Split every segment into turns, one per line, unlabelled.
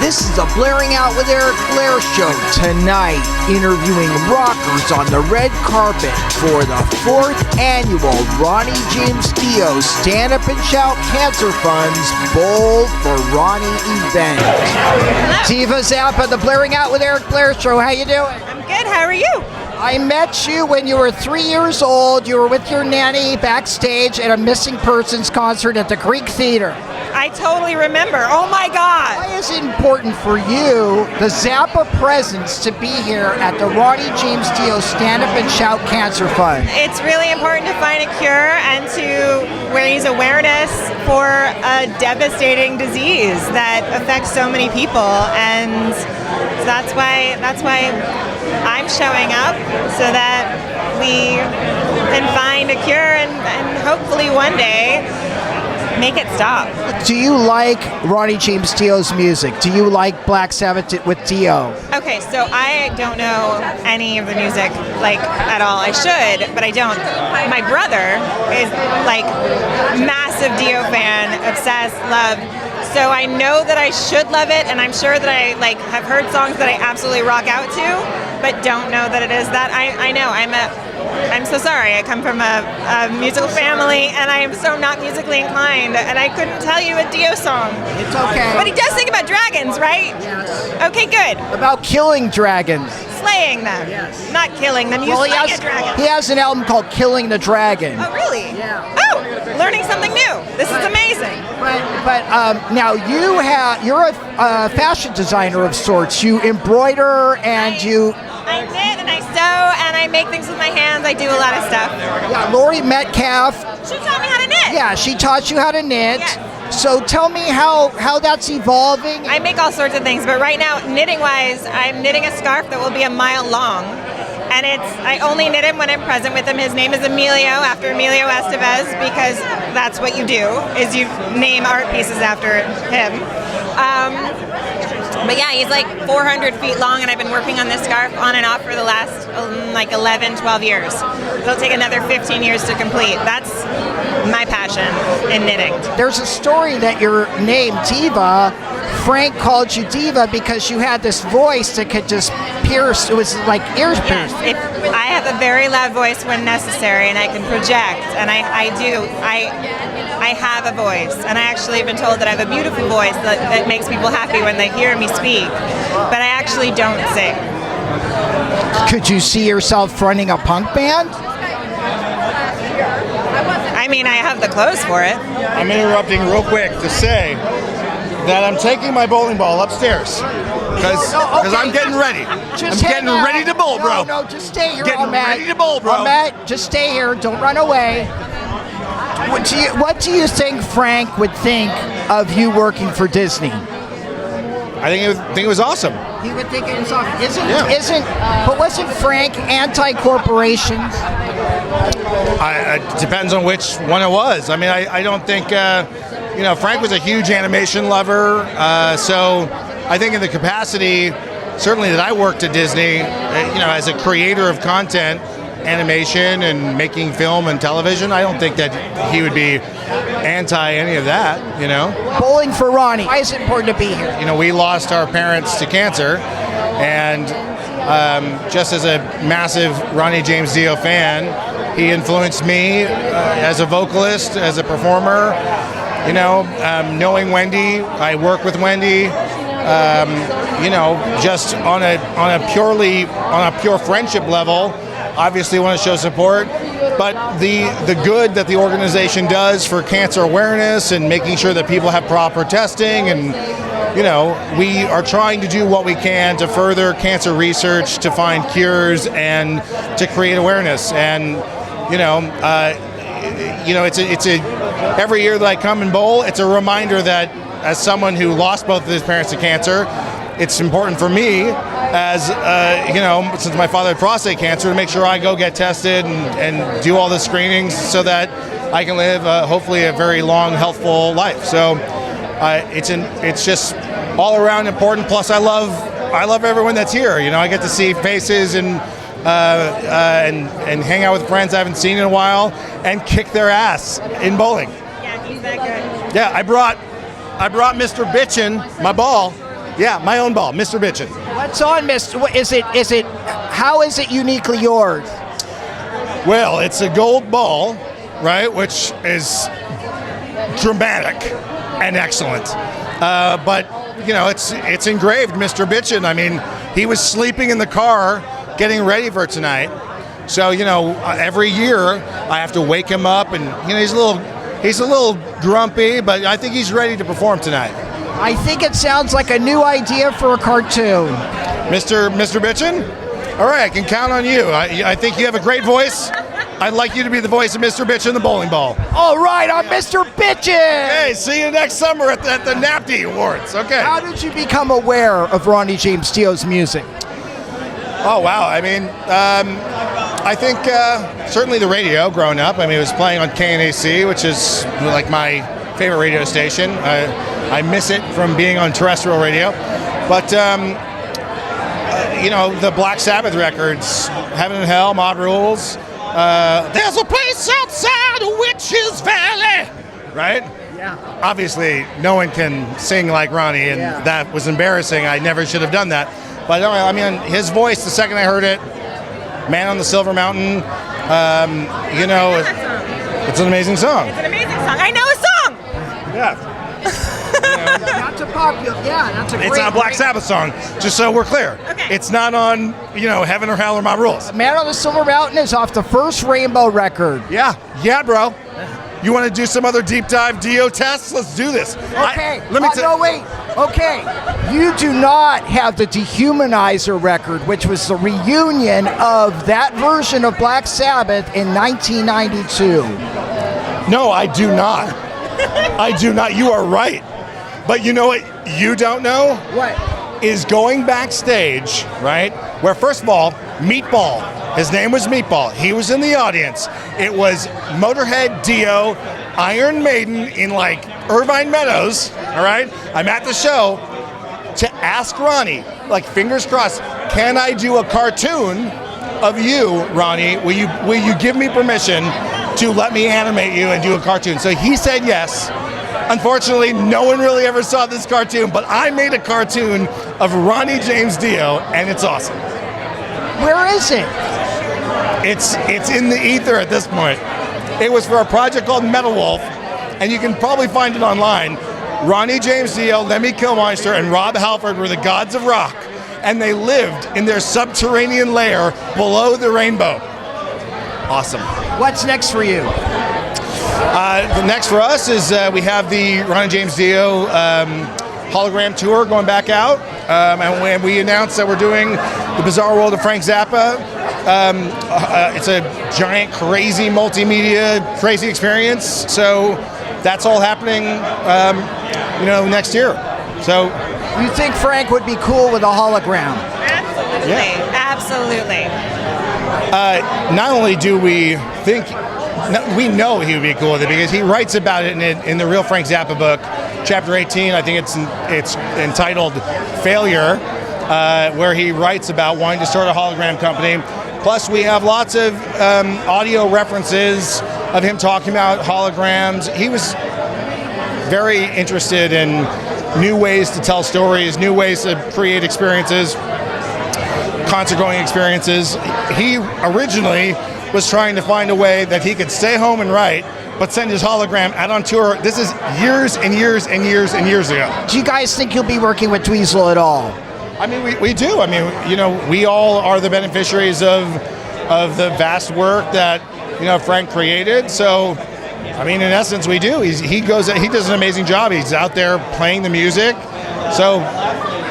This is a Blairing Out with Eric Blair show. Tonight, interviewing rockers on the red carpet for the 4th annual Ronnie James Dio Stand Up and Shout Cancer Fund's Bowl for Ronnie event. Diva Zappa, the Blairing Out with Eric Blair show. How you doing?
I'm good. How are you?
I met you when you were 3 years old. You were with your nanny backstage at a missing persons concert at the Greek Theater.
I totally remember. Oh my God.
Why is it important for you, the Zappa presence, to be here at the Ronnie James Dio Stand Up and Shout Cancer Fund?
It's really important to find a cure and to raise awareness for a devastating disease that affects so many people, and that's why I'm showing up, so that we can find a cure and hopefully one day make it stop.
Do you like Ronnie James Dio's music? Do you like Black Sabbath with Dio?
Okay, so I don't know any of the music like at all. I should, but I don't. My brother is like massive Dio fan, obsessed, love. So I know that I should love it, and I'm sure that I have heard songs that I absolutely rock out to, but don't know that it is that. I know I'm so sorry. I come from a musical family, and I am so not musically inclined, and I couldn't tell you a Dio song.
It's okay.
But he does sing about dragons, right?
Yes.
Okay, good.
About killing dragons.
Slaying them. Yes. Not killing them. You slay a dragon.
He has an album called Killing the Dragon.
Oh, really?
Yeah.
Oh, learning something new. This is amazing.
But now you're a fashion designer of sorts. You embroider and
I knit and I sew and I make things with my hands. I do a lot of stuff.
Yeah, Lori Metcalf.
She taught me how to knit.
Yeah, she taught you how to knit.
Yes.
So tell me how that's evolving.
I make all sorts of things, but right now, knitting-wise, I'm knitting a scarf that will be a mile long. And I only knit him when I'm present with him. His name is Emilio, after Emilio Estevez, because that's what you do, is you name art pieces after him. But yeah, he's like 400 feet long, and I've been working on this scarf on and off for the last 11, 12 years. It'll take another 15 years to complete. That's my passion in knitting.
There's a story that your name, Diva, Frank called you Diva because you had this voice that could just pierce. It was like ear piercing.
Yes, I have a very loud voice when necessary, and I can project, and I do. I have a voice, and I actually have been told that I have a beautiful voice that makes people happy when they hear me speak, but I actually don't sing.
Could you see yourself fronting a punk band?
I mean, I have the clothes for it.
I'm interrupting real quick to say that I'm taking my bowling ball upstairs because I'm getting ready. I'm getting ready to bowl, bro.
No, just stay here,
Getting
Ahmet.
ready to bowl, bro.
Ahmet, just stay here. Don't run away. What do you think Frank would think of you working for Disney?
I think it was awesome.
He would think it was awesome. But wasn't Frank anti-corporation?
It depends on which one it was. I mean, I don't think, Frank was a huge animation lover. So I think in the capacity, certainly that I worked at Disney, as a creator of content, animation and making film and television, I don't think that he would be anti any of that,
Bowling for Ronnie. Why is it important to be here?
We lost our parents to cancer, and just as a massive Ronnie James Dio fan, he influenced me as a vocalist, as a performer. Knowing Wendy, I work with Wendy. Just on a pure friendship level. Obviously want to show support, but the good that the organization does for cancer awareness and making sure that people have proper testing, and we are trying to do what we can to further cancer research, to find cures, and to create awareness. And it's every year that I come and bowl, it's a reminder that as someone who lost both of his parents to cancer, it's important for me, as since my father had prostate cancer, to make sure I go get tested and do all the screenings so that I can live hopefully a very long, healthful life. So it's just all around important. Plus, I love everyone that's here. I get to see faces and hang out with friends I haven't seen in a while and kick their ass in bowling.
Yeah, he's that good.
Yeah, I brought Mr. Bitchin, my ball. Yeah, my own ball, Mr. Bitchin'.
What's on, Mr.? How is it uniquely yours?
Well, it's a gold ball, right, which is dramatic and excellent. But, you know, it's engraved Mr. Bitchin'. I mean, he was sleeping in the car getting ready for tonight. So, you know, every year I have to wake him up, and, you know, he's a little grumpy, but I think he's ready to perform tonight.
I think it sounds like a new idea for a cartoon.
Mr. Bitchin'? All right, I can count on you. I think you have a great voice. I'd like you to be the voice of Mr. Bitchin', the bowling ball.
All right, I'm Mr. Bitchin'.
Hey, see you next summer at the NAPTY Awards. Okay.
How did you become aware of Ronnie James Dio's music?
Oh, wow. I mean, I think certainly the radio growing up. I mean, it was playing on KNAC, which is like my favorite radio station. I miss it from being on terrestrial radio. But, you know, the Black Sabbath records, Heaven and Hell, Mod Rules. There's a place outside of Witch's Valley, right?
Yeah.
Obviously, no one can sing like Ronnie, and that was embarrassing. I never should have done that. But I mean, his voice, the second I heard it, Man on the Silver Mountain, you know, it's an amazing song.
It's an amazing song. I know a song!
Yeah.
That's a popular, that's a great.
It's not a Black Sabbath song, just so we're clear.
Okay.
It's not on, you know, Heaven or Hell or Mod Rules.
Man on the Silver Mountain is off the first Rainbow record.
Yeah, bro. You want to do some other deep dive Dio tests? Let's do this.
Okay.
Let me
No, wait. Okay. You do not have the Dehumanizer record, which was the reunion of that version of Black Sabbath in 1992.
No, I do not. I do not. You are right. But you know what you don't know?
What?
Is going backstage, right? Where, first of all, Meatball, his name was Meatball. He was in the audience. It was Motorhead, Dio, Iron Maiden in like Irvine Meadows, all right? I'm at the show to ask Ronnie, like fingers crossed, can I do a cartoon of you, Ronnie? Will you give me permission to let me animate you and do a cartoon? So he said yes. Unfortunately, no one really ever saw this cartoon, but I made a cartoon of Ronnie James Dio, and it's awesome.
Where is it?
It's in the ether at this point. It was for a project called Metal Wolf, and you can probably find it online. Ronnie James Dio, Lemmy Kilmister, and Rob Halford were the gods of rock, and they lived in their subterranean lair below the rainbow. Awesome.
What's next for you?
The next for us is we have the Ronnie James Dio hologram tour going back out, and when we announced that we're doing the Bizarre World of Frank Zappa, it's a giant, crazy multimedia, crazy experience. So that's all happening, you know, next year. So
You think Frank would be cool with a hologram?
Absolutely.
Yeah.
Absolutely.
Not only do we think, we know he would be cool with it because he writes about it in the real Frank Zappa book, chapter 18. I think it's entitled Failure, where he writes about wanting to start a hologram company. Plus, we have lots of audio references of him talking about holograms. He was very interested in new ways to tell stories, new ways to create experiences, concert-going experiences. He originally was trying to find a way that he could stay home and write, but send his hologram out on tour. This is years and years and years and years ago.
Do you guys think you'll be working with Dweezil at all?
I mean, we do. I mean, you know, we all are the beneficiaries of the vast work that, you know, Frank created. So, I mean, in essence, we do. He does an amazing job. He's out there playing the music. So,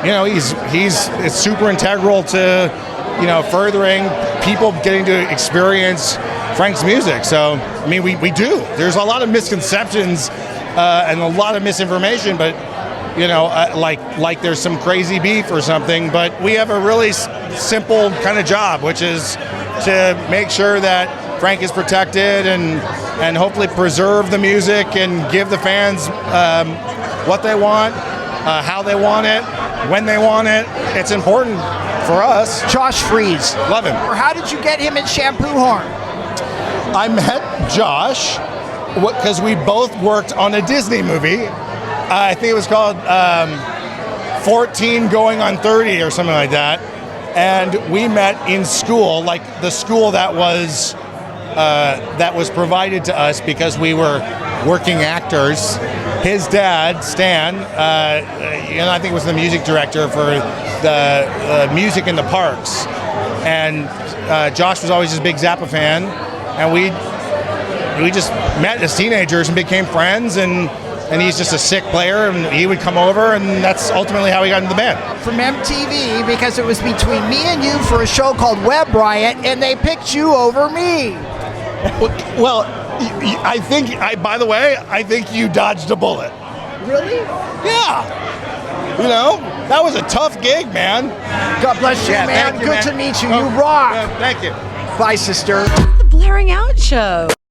you know, it's super integral to, you know, furthering people getting to experience Frank's music. So, I mean, we do. There's a lot of misconceptions and a lot of misinformation, but, you know, like there's some crazy beef or something, but we have a really simple kind of job, which is to make sure that Frank is protected and hopefully preserve the music and give the fans what they want, how they want it, when they want it. It's important for us.
Josh Freese.
Love him.
Or how did you get him in Shampoo Horn?
I met Josh because we both worked on a Disney movie. I think it was called 14 going on 30 or something like that. And we met in school, like the school that was provided to us because we were working actors. His dad, Stan, I think was the music director for the music in the parks. And Josh was always a big Zappa fan, and we just met as teenagers and became friends. And he's just a sick player, and he would come over, and that's ultimately how he got into the band.
From MTV, because it was between me and you for a show called Web Riot, and they picked you over me.
Well, I think you dodged a bullet.
Really?
Yeah. That was a tough gig, man.
God bless you,
Yeah,
man.
thank you,
Good
man.
to meet you. You rock.
Thank you.
Bye, sister.
The Blairing Out Show.